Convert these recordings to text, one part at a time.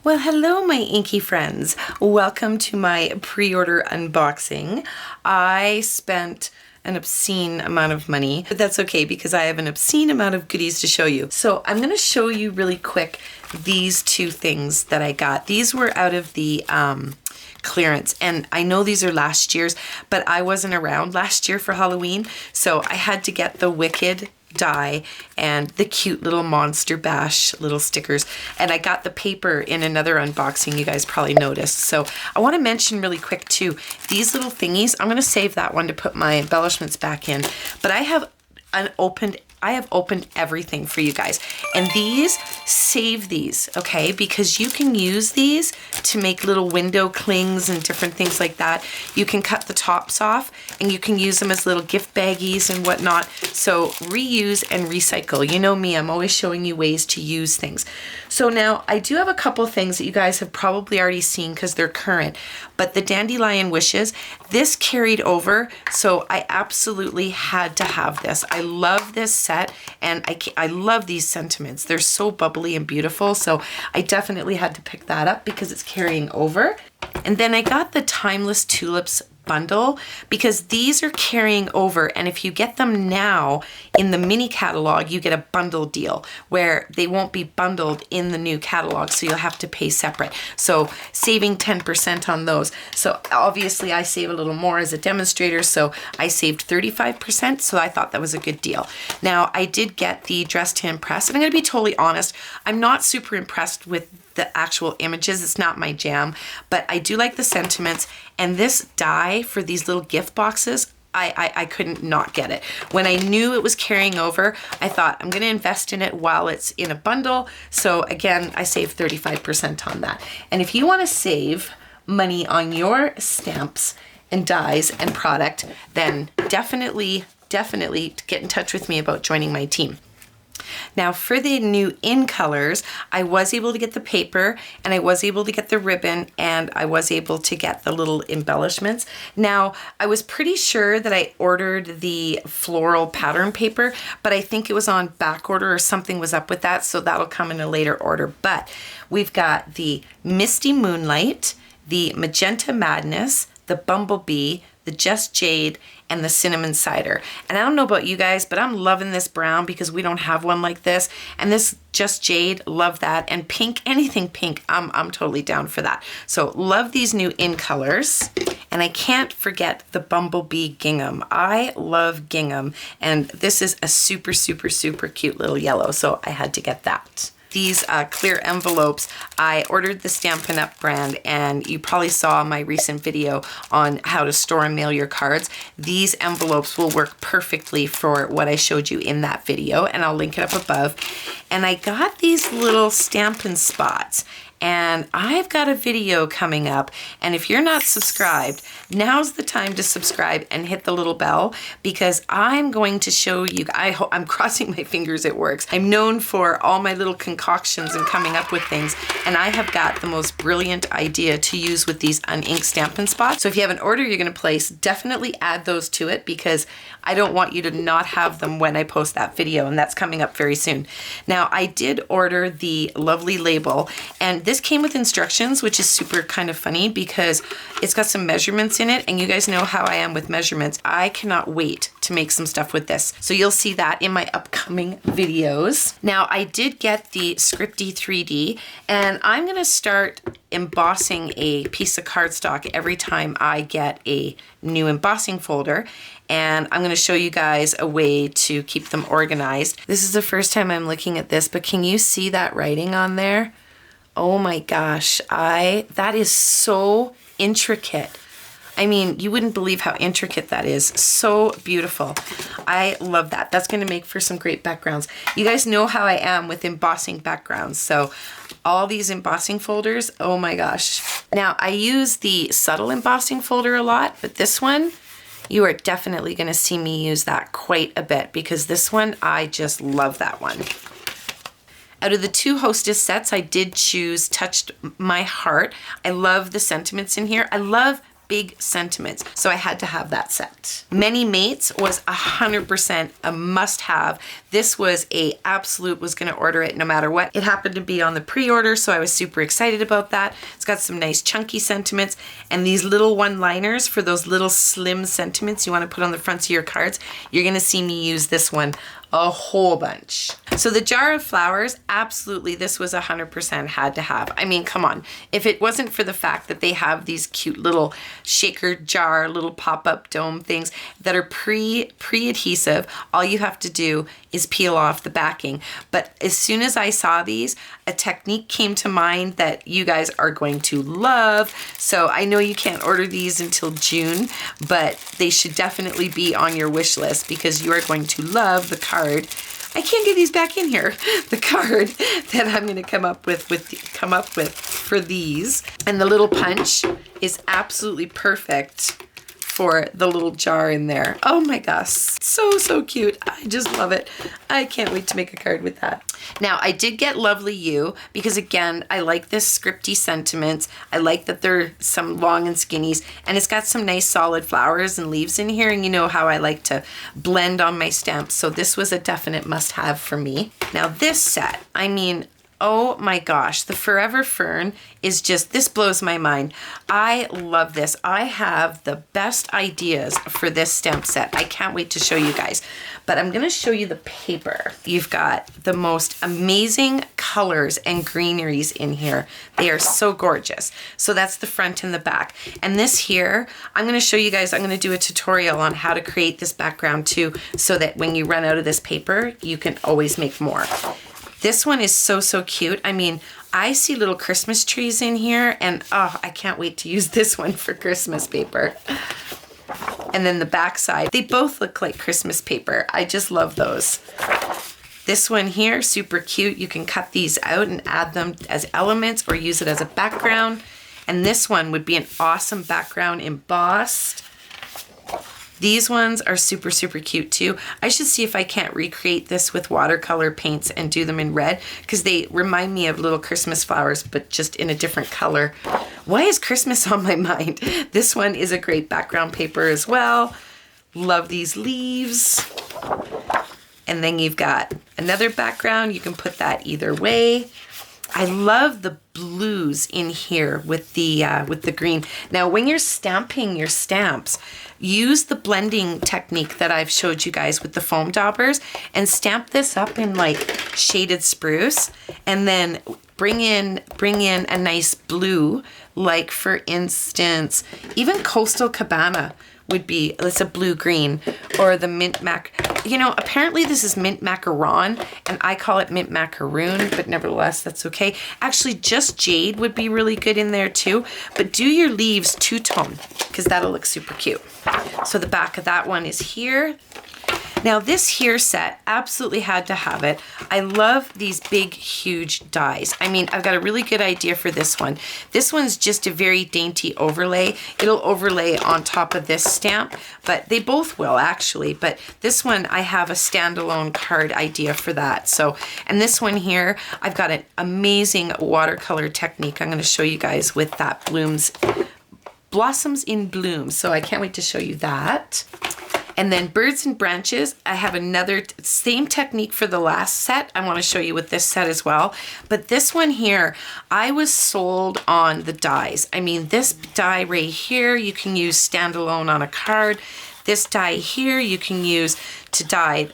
Well, hello, my inky friends. Welcome to my pre-order unboxing. I spent an obscene amount of money, but that's okay because I have an obscene amount of goodies to show you. So I'm going to show you really quick these two things that I got. These were out of the clearance, and I know these are last year's, but I wasn't around last year for Halloween, so I had to get the Wicked die and the cute little Monster Bash little stickers, and I got the paper in another unboxing you guys probably noticed. So I want to mention really quick too, these little thingies, I'm going to save that one to put my embellishments back in, but I have opened everything for you guys, and these, save these, okay, because you can use these to make little window clings and different things like that. You can cut the tops off and you can use them as little gift baggies and whatnot. So reuse and recycle. You know me, I'm always showing you ways to use things. So now I do have a couple things that you guys have probably already seen because they're current, but the Dandelion Wishes, this carried over, so I absolutely had to have this. I love this set, and I love these sentiments. They're so bubbly and beautiful, so I definitely had to pick that up because it's carrying over. And then I got the Timeless Tulips bundle because these are carrying over, and if you get them now in the mini catalog, you get a bundle deal where they won't be bundled in the new catalog, so you'll have to pay separate. So saving 10% on those. So obviously I save a little more as a demonstrator, so I saved 35%, so I thought that was a good deal. Now I did get the Dress to Impress, and I'm going to be totally honest, I'm not super impressed with the actual images. It's not my jam, but I do like the sentiments, and this die for these little gift boxes, I couldn't not get it. When I knew it was carrying over, I thought I'm gonna invest in it while it's in a bundle. So again, I saved 35% on that. And if you wanna save money on your stamps and dies and product, then definitely get in touch with me about joining my team. Now for the new in colors, I was able to get the paper, and I was able to get the ribbon, and I was able to get the little embellishments. Now I was pretty sure that I ordered the floral pattern paper, but I think it was on back order or something was up with that, so that'll come in a later order. But we've got the Misty Moonlight, the Magenta Madness, the Bumblebee, the Just Jade, and the Cinnamon Cider. And I don't know about you guys, but I'm loving this brown because we don't have one like this. And this Just Jade, love that. And pink, anything pink, I'm totally down for that. So love these new in colors. And I can't forget the Bumblebee Gingham. I love gingham, and this is a super, super, super cute little yellow, so I had to get that. These clear envelopes, I ordered the Stampin Up brand, and you probably saw my recent video on how to store and mail your cards. These envelopes will work perfectly for what I showed you in that video, and I'll link it up above. And I got these little Stampin' Spots, and I've got a video coming up, and if you're not subscribed, now's the time to subscribe and hit the little bell, because I'm going to show you, I'm crossing my fingers it works. I'm known for all my little concoctions and coming up with things, and I have got the most brilliant idea to use with these uninked Stampin' Spots. So if you have an order you're gonna place, definitely add those to it, because I don't want you to not have them when I post that video, and that's coming up very soon. Now I did order the lovely label, and this came with instructions, which is super kind of funny because it's got some measurements in it, and you guys know how I am with measurements. I cannot wait to make some stuff with this. So you'll see that in my upcoming videos. Now I did get the Scripty 3D, and I'm gonna start embossing a piece of cardstock every time I get a new embossing folder, and I'm going to show you guys a way to keep them organized. This is the first time I'm looking at this, but can you see that writing on there? Oh my gosh, that is so intricate. I mean, you wouldn't believe how intricate that is. So beautiful. I love that. That's going to make for some great backgrounds. You guys know how I am with embossing backgrounds, so all these embossing folders, oh my gosh. Now I use the subtle embossing folder a lot, but this one, you are definitely gonna see me use that quite a bit, because this one, I just love that one. Out of the two Hostess sets, I did choose Touched My Heart. I love the sentiments in here. I love big sentiments. So I had to have that set. Many Mates was 100% a must-have. This was a absolute, was gonna order it no matter what. It happened to be on the pre-order, so I was super excited about that. It's got some nice chunky sentiments and these little one-liners for those little slim sentiments you wanna put on the fronts of your cards. You're gonna see me use this one a whole bunch. So the jar of flowers, absolutely, this was 100% had to have. I mean, come on. If it wasn't for the fact that they have these cute little shaker jar, little pop-up dome things that are pre-adhesive, all you have to do is peel off the backing. But as soon as I saw these, a technique came to mind that you guys are going to love. So I know you can't order these until June, but they should definitely be on your wish list because you are going to love the card. I can't get these back in here. The card that I'm going to come up with for these. And the little punch is absolutely perfect for the little jar in there. Oh my gosh, so cute. I just love it. I can't wait to make a card with that. Now I did get Lovely You because again, I like this scripty sentiments. I like that they're some long and skinnies and it's got some nice solid flowers and leaves in here, and you know how I like to blend on my stamps. So this was a definite must have for me. Now this set, I mean, oh my gosh, the Forever Fern is just, this blows my mind. I love this. I have the best ideas for this stamp set. I can't wait to show you guys, but I'm gonna show you the paper. You've got the most amazing colors and greeneries in here. They are so gorgeous. So that's the front and the back. And this here, I'm gonna show you guys, I'm gonna do a tutorial on how to create this background too, so that when you run out of this paper, you can always make more. This one is so cute. I mean, I see little Christmas trees in here and oh, I can't wait to use this one for Christmas paper. And then the back side, they both look like Christmas paper. I just love those. This one here, super cute. You can cut these out and add them as elements or use it as a background. And this one would be an awesome background embossed. These ones are super cute too. I should see if I can't recreate this with watercolor paints and do them in red because they remind me of little Christmas flowers, but just in a different color. Why is Christmas on my mind? This one is a great background paper as well. Love these leaves. And then you've got another background. You can put that either way. I love the blues in here with the green. Now, when you're stamping your stamps, use the blending technique that I've showed you guys with the foam daubers and stamp this up in like shaded spruce and then bring in a nice blue, like for instance, even Coastal Cabana would be, it's a blue-green, or the mint you know, apparently this is mint macaron, and I call it mint macaroon, but nevertheless, that's okay. Actually, just jade would be really good in there too, but do your leaves two-tone, because that'll look super cute. So the back of that one is here. Now this here set, absolutely had to have it. I love these big, huge dies. I mean, I've got a really good idea for this one. This one's just a very dainty overlay. It'll overlay on top of this stamp, but they both will actually. But this one, I have a standalone card idea for that. So, and this one here, I've got an amazing watercolor technique I'm gonna show you guys with that Blossoms in Bloom. So I can't wait to show you that. And then Birds and Branches, I have another same technique for the last set. I want to show you with this set as well. But this one here, I was sold on the dies. I mean, this die right here, you can use standalone on a card. This die here, you can use to die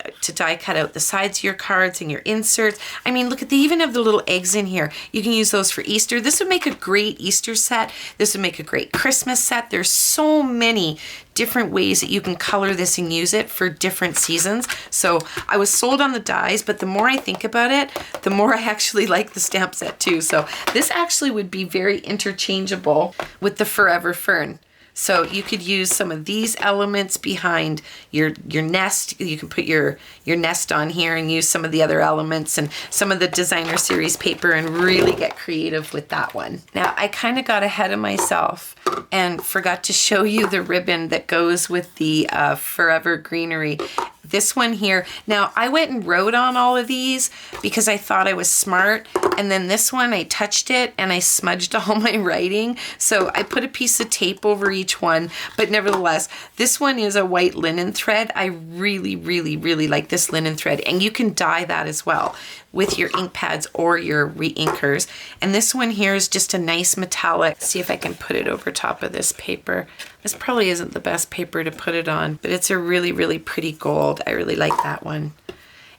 cut out the sides of your cards and your inserts. I mean, look at they even have the little eggs in here. You can use those for Easter. This would make a great Easter set. This would make a great Christmas set. There's so many different ways that you can color this and use it for different seasons. So I was sold on the dies, but the more I think about it, the more I actually like the stamp set too. So this actually would be very interchangeable with the Forever Fern. So you could use some of these elements behind your nest. You can put your nest on here and use some of the other elements and some of the designer series paper and really get creative with that one. Now I kind of got ahead of myself and forgot to show you the ribbon that goes with the Forever Greenery. this one here. Now, I went and wrote on all of these because I thought I was smart. And then this one, I touched it and I smudged all my writing. So I put a piece of tape over each one. But nevertheless, this one is a white linen thread. I really, really, really like this linen thread. And you can dye that as well with your ink pads or your re-inkers. And this one here is just a nice metallic. See if I can put it over top of this paper. This probably isn't the best paper to put it on, but it's a really, really pretty gold. I really like that one.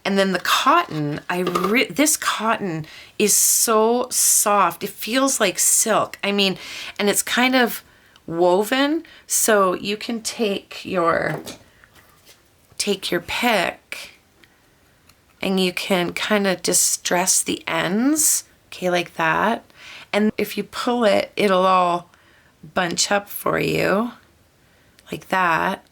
And then the cotton, this cotton is so soft. It feels like silk. I mean, and it's kind of woven, so you can take your pick and you can kind of distress the ends, okay, like that. And if you pull it, it'll all bunch up for you like that.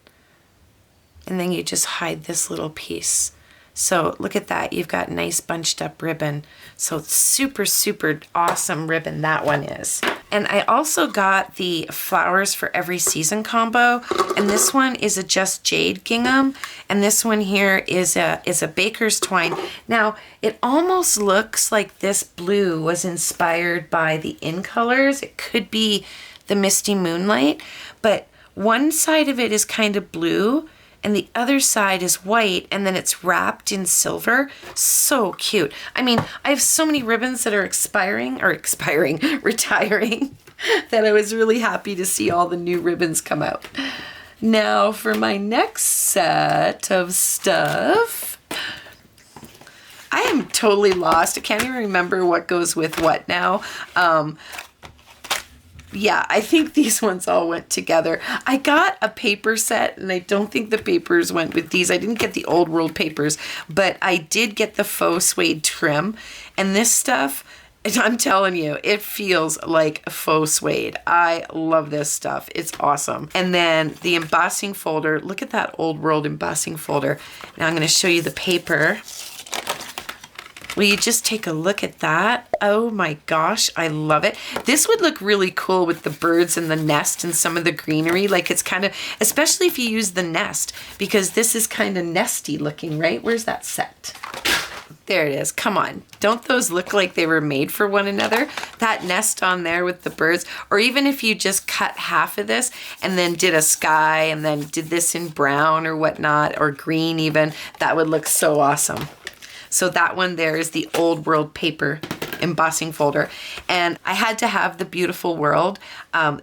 And then you just hide this little piece. So look at that, you've got nice bunched up ribbon. So super, super awesome ribbon that one is. And I also got the Flowers for Every Season combo. And this one is a Just Jade gingham. And this one here is a Baker's Twine. Now, it almost looks like this blue was inspired by the In Colors. It could be the Misty Moonlight, but one side of it is kind of blue and the other side is white, and then it's wrapped in silver. So cute. I mean, I have so many ribbons that are retiring, that I was really happy to see all the new ribbons come out. Now for my next set of stuff, I am totally lost. I can't even remember what goes with what now. Yeah, I think these ones all went together. I got a paper set, and I don't think the papers went with these. I didn't get the Old World papers, but I did get the Faux Suede trim. And this stuff, I'm telling you, it feels like Faux Suede. I love this stuff. It's awesome. And then the embossing folder. Look at that Old World embossing folder. Now I'm going to show you the paper. Will you just take a look at that? Oh my gosh, I love it. This would look really cool with the birds and the nest and some of the greenery. Like it's kind of, especially if you use the nest, because this is kind of nesty looking, right? Where's that set? There it is. Come on. Don't those look like they were made for one another? That nest on there with the birds, or even if you just cut half of this and then did a sky and then did this in brown or whatnot, or green even, that would look so awesome. So that one there is the Old World paper embossing folder. And I had to have the Beautiful World.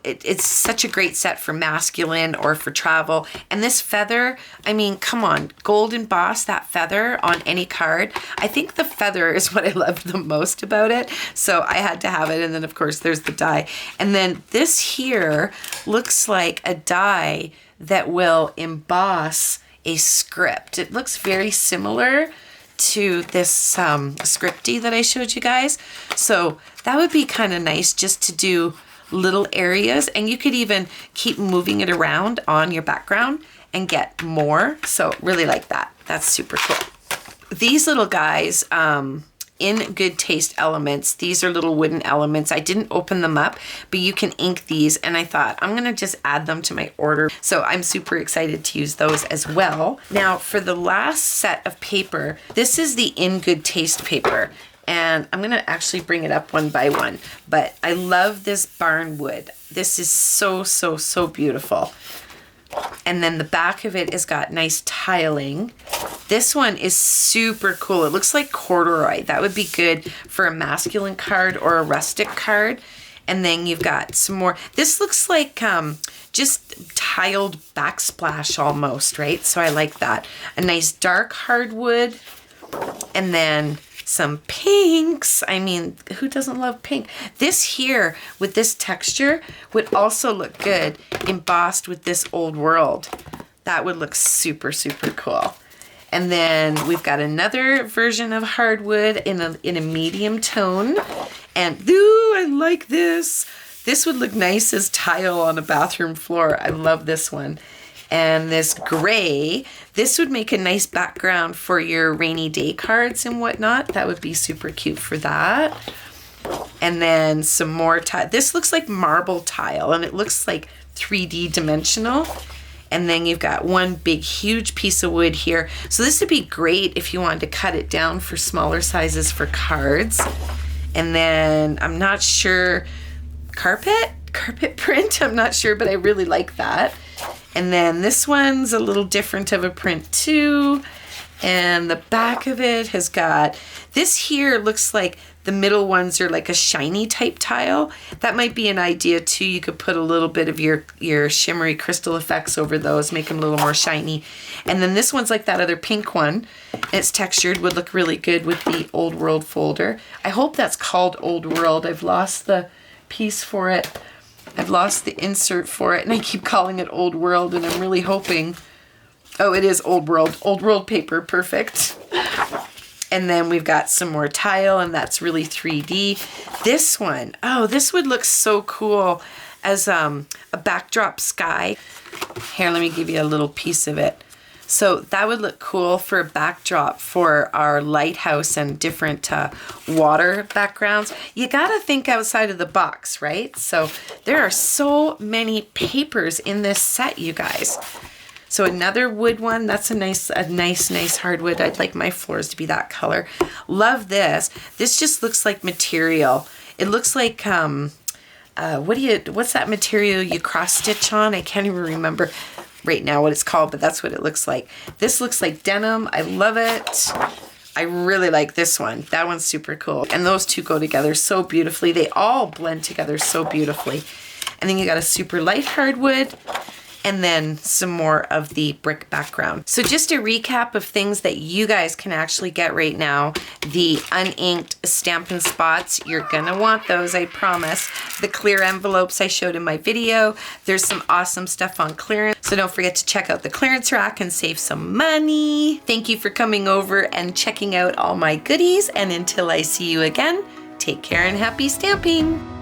It's such a great set for masculine or for travel. And this feather, I mean, come on, gold emboss that feather on any card. I think the feather is what I loved the most about it. So I had to have it. And then of course there's the die. And then this here looks like a die that will emboss a script. It looks very similar to this scripty that I showed you guys. So that would be kind of nice just to do little areas, and you could even keep moving it around on your background and get more. So really like that. That's super cool. These little guys, in Good Taste Elements, these are little wooden elements. I didn't open them up, but you can ink these, and I thought I'm gonna just add them to my order. So I'm super excited to use those as well. Now for the last set of paper, this is the In Good Taste paper, and I'm gonna actually bring it up one by one, but I love this barn wood. This is so, so, so beautiful. And then the back of it has got nice tiling. This one is super cool. It looks like corduroy. That would be good for a masculine card or a rustic card. And then you've got some more. This looks like just tiled backsplash almost, right? So I like that. A nice dark hardwood. And then some pinks. I mean, who doesn't love pink? This here with this texture would also look good embossed with this Old World. That would look super, super cool. And then we've got another version of hardwood in a medium tone. And ooh, I like this. This would look nice as tile on a bathroom floor. I love this one. And this gray, this would make a nice background for your rainy day cards and whatnot. That would be super cute for that. And then some more tile. This looks like marble tile, and it looks like 3D dimensional. And then you've got one big, huge piece of wood here. So this would be great if you wanted to cut it down for smaller sizes for cards. And then I'm not sure, carpet print, I'm not sure, but I really like that. And then this one's a little different of a print too. And the back of it has got, this here looks like the middle ones are like a shiny type tile. That might be an idea too. You could put a little bit of your shimmery crystal effects over those, make them a little more shiny. And then this one's like that other pink one. It's textured, would look really good with the Old World folder. I hope that's called Old World. I've lost the piece for it. I've lost the insert for it, and I keep calling it Old World, and I'm really hoping, oh, it is Old World paper, perfect. And then we've got some more tile, and that's really 3D. This one, oh, this would look so cool as a backdrop sky. Here, let me give you a little piece of it. So that would look cool for a backdrop for our lighthouse and different water backgrounds. You gotta think outside of the box, right? So there are so many papers in this set, you guys. So another wood one, that's a nice hardwood. I'd like my floors to be that color. Love this. This just looks like material. It looks like, what's that material you cross stitch on? I can't even remember right now what it's called, but that's what it looks like. This looks like denim. I love it. I really like this one. That one's super cool. And those two go together so beautifully. They all blend together so beautifully. And then you got a super light hardwood, and then some more of the brick background. So just a recap of things that you guys can actually get right now. The uninked Stampin' Spots, you're gonna want those, I promise. The clear envelopes I showed in my video. There's some awesome stuff on clearance, so don't forget to check out the clearance rack and save some money. Thank you for coming over and checking out all my goodies, and until I see you again, take care and happy stamping.